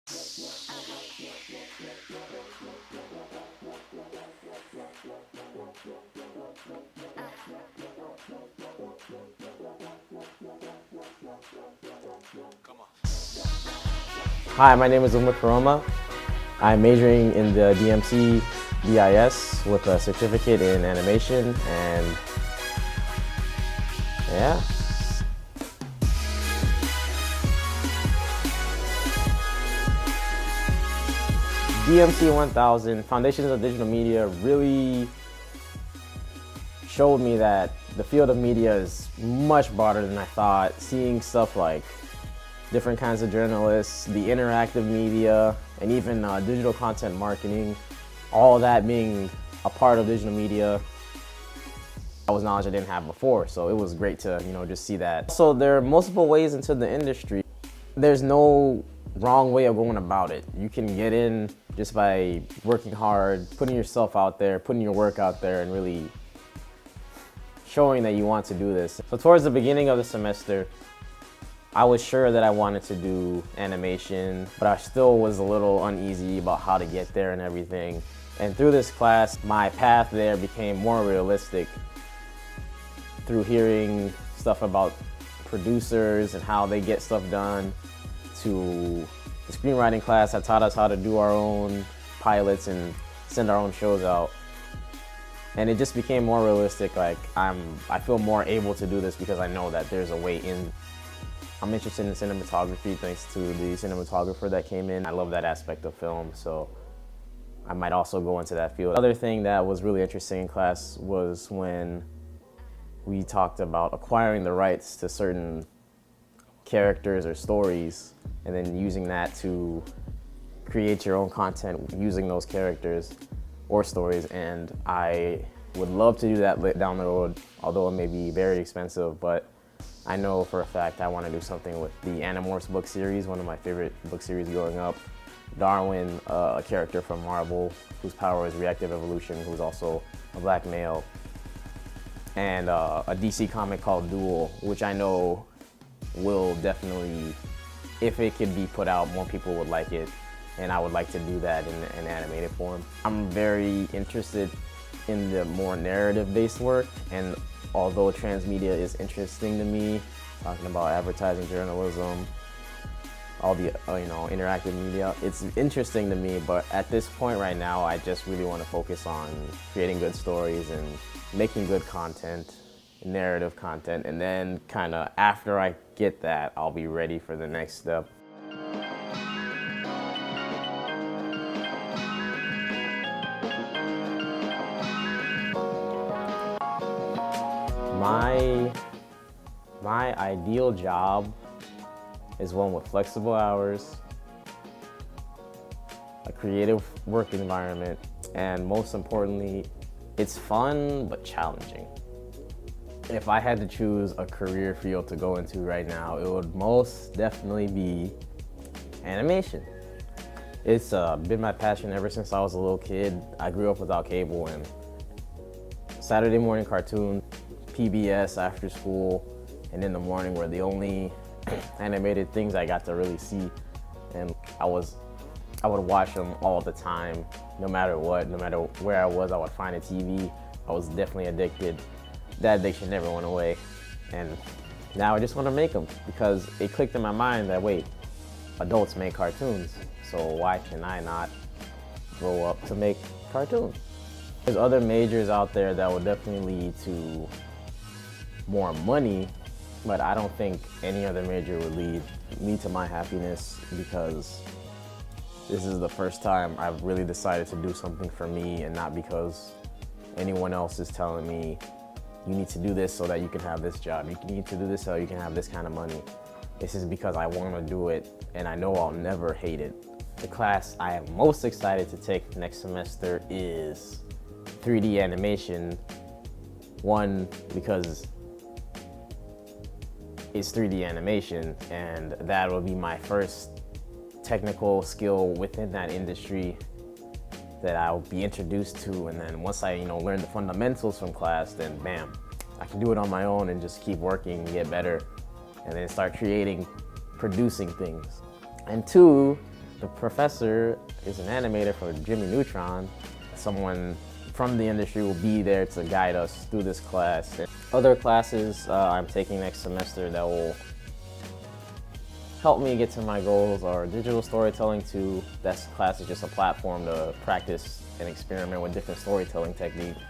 Hi, my name is Umar Karoma. I'm majoring in the DMC BIS with a certificate in animation, and yeah. DMC 1000, Foundations of Digital Media, really showed me that the field of media is much broader than I thought. Seeing stuff like different kinds of journalists, the interactive media, and even digital content marketing, all of that being a part of digital media, that was knowledge I didn't have before, so it was great to just see that. So there are multiple ways into the industry. There's no wrong way of going about it. You can get in just by working hard, putting yourself out there, putting your work out there, and really showing that you want to do this. So towards the beginning of the semester, I was sure that I wanted to do animation, but I still was a little uneasy about how to get there and everything. And through this class, my path there became more realistic through hearing stuff about producers and how they get stuff done, to the screenwriting class that taught us how to do our own pilots and send our own shows out. And it just became more realistic. Like I feel more able to do this because I know that there's a way in. I'm interested in cinematography thanks to the cinematographer that came in. I love that aspect of film, so I might also go into that field. Another thing that was really interesting in class was when we talked about acquiring the rights to certain characters or stories and then using that to create your own content using those characters or stories. And I would love to do that down the road, although it may be very expensive, but I know for a fact I want to do something with the Animorphs book series, one of my favorite book series growing up. Darwin, a character from Marvel whose power is reactive evolution, who's also a black male. And a DC comic called Duel, which I know will definitely, if it could be put out, more people would like it. And I would like to do that in an animated form. I'm very interested in the more narrative-based work, and although transmedia is interesting to me, talking about advertising, journalism, all the interactive media, it's interesting to me, but at this point right now, I just really want to focus on creating good stories and making good content, narrative content, and then kind of after I get that, I'll be ready for the next step. My ideal job is one with flexible hours, a creative work environment, and most importantly, it's fun but challenging. If I had to choose a career field to go into right now, it would most definitely be animation. It's been my passion ever since I was a little kid. I grew up without cable, and Saturday morning cartoon, PBS after school, and in the morning were the only animated things I got to really see. And I would watch them all the time, no matter what, no matter where I was, I would find a TV. I was definitely addicted. That addiction never went away. And now I just want to make them because it clicked in my mind that, wait, adults make cartoons, so why can I not grow up to make cartoons? There's other majors out there that will definitely lead to more money, but I don't think any other major would lead to my happiness, because this is the first time I've really decided to do something for me, and not because anyone else is telling me, you need to do this so that you can have this job. You need to do this so you can have this kind of money. This is because I want to do it, and I know I'll never hate it. The class I am most excited to take next semester is 3D animation. One, because it's 3D animation, and that will be my first technical skill within that industry that I'll be introduced to. And then once I learn the fundamentals from class, then bam, I can do it on my own and just keep working and get better, and then start producing things. And two, The professor is an animator for Jimmy Neutron. Someone from the industry will be there to guide us through this class. Other classes I'm taking next semester that will help me get to my goals are digital storytelling 2. That class is just a platform to practice and experiment with different storytelling techniques.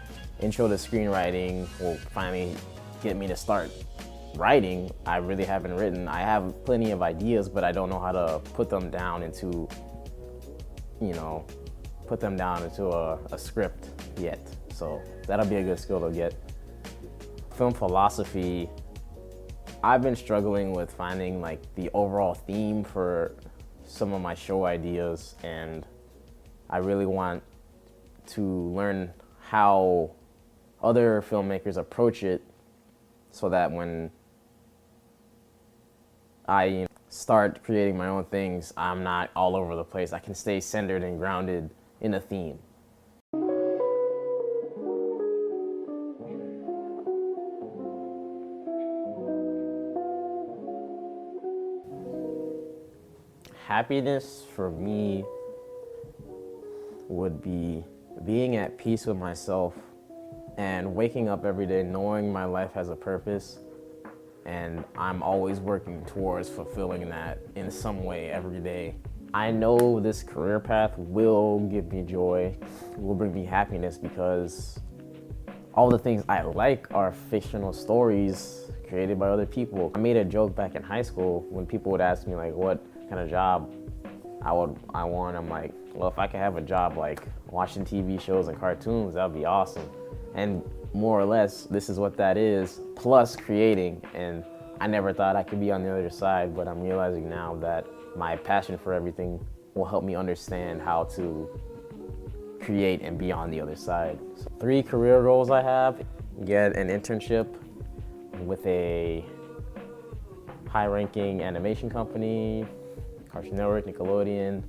Intro to screenwriting will finally get me to start writing. I really haven't written. I have plenty of ideas, but I don't know how to put them down into, a script yet. So that'll be a good skill to get. Film philosophy, I've been struggling with finding like the overall theme for some of my show ideas, and I really want to learn how other filmmakers approach it so that when I start creating my own things, I'm not all over the place. I can stay centered and grounded in a theme. Happiness for me would be being at peace with myself and waking up every day knowing my life has a purpose, and I'm always working towards fulfilling that in some way every day. I know this career path will give me joy, will bring me happiness, because all the things I like are fictional stories created by other people. I made a joke back in high school when people would ask me like what kind of job I want. I'm like, well, if I could have a job like watching TV shows and cartoons, that would be awesome. And more or less, this is what that is, plus creating. And I never thought I could be on the other side, but I'm realizing now that my passion for everything will help me understand how to create and be on the other side. So 3 career goals I have: get an internship with a high-ranking animation company, Cartoon Network, Nickelodeon,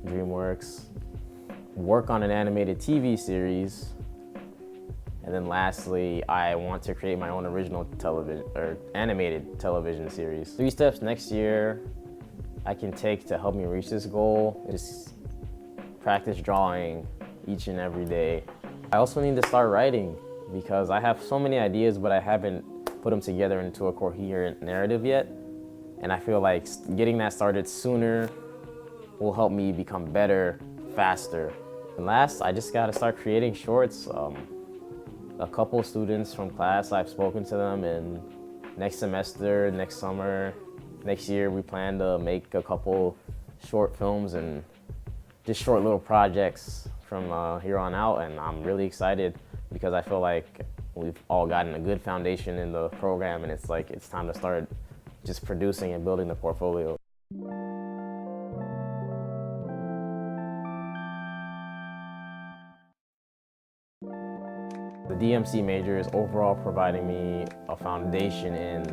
DreamWorks, work on an animated TV series, and then lastly, I want to create my own original animated television series. 3 steps next year I can take to help me reach this goal is practice drawing each and every day. I also need to start writing because I have so many ideas, but I haven't put them together into a coherent narrative yet. And I feel like getting that started sooner will help me become better, faster. And last, I just gotta start creating shorts. A couple students from class, I've spoken to them, and next semester, next summer, next year, we plan to make a couple short films and just short little projects from here on out. And I'm really excited because I feel like we've all gotten a good foundation in the program, and it's like it's time to start just producing and building the portfolio. The DMC major is overall providing me a foundation in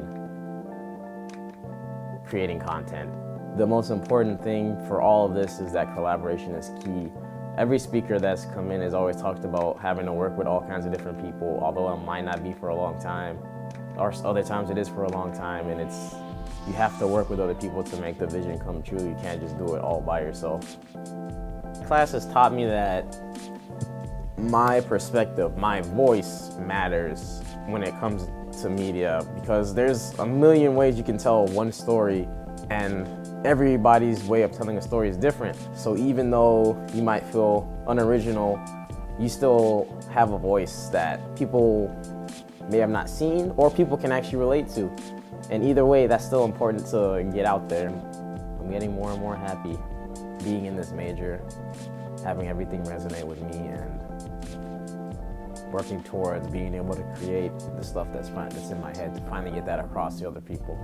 creating content. The most important thing for all of this is that collaboration is key. Every speaker that's come in has always talked about having to work with all kinds of different people, although it might not be for a long time, or other times it is for a long time, and you have to work with other people to make the vision come true. You can't just do it all by yourself. Class has taught me that my perspective, my voice matters when it comes to media, because there's a million ways you can tell one story, and everybody's way of telling a story is different. So even though you might feel unoriginal, you still have a voice that people may have not seen or people can actually relate to. And either way, that's still important to get out there. I'm getting more and more happy being in this major, having everything resonate with me, and working towards being able to create the stuff that's in my head to finally get that across to other people.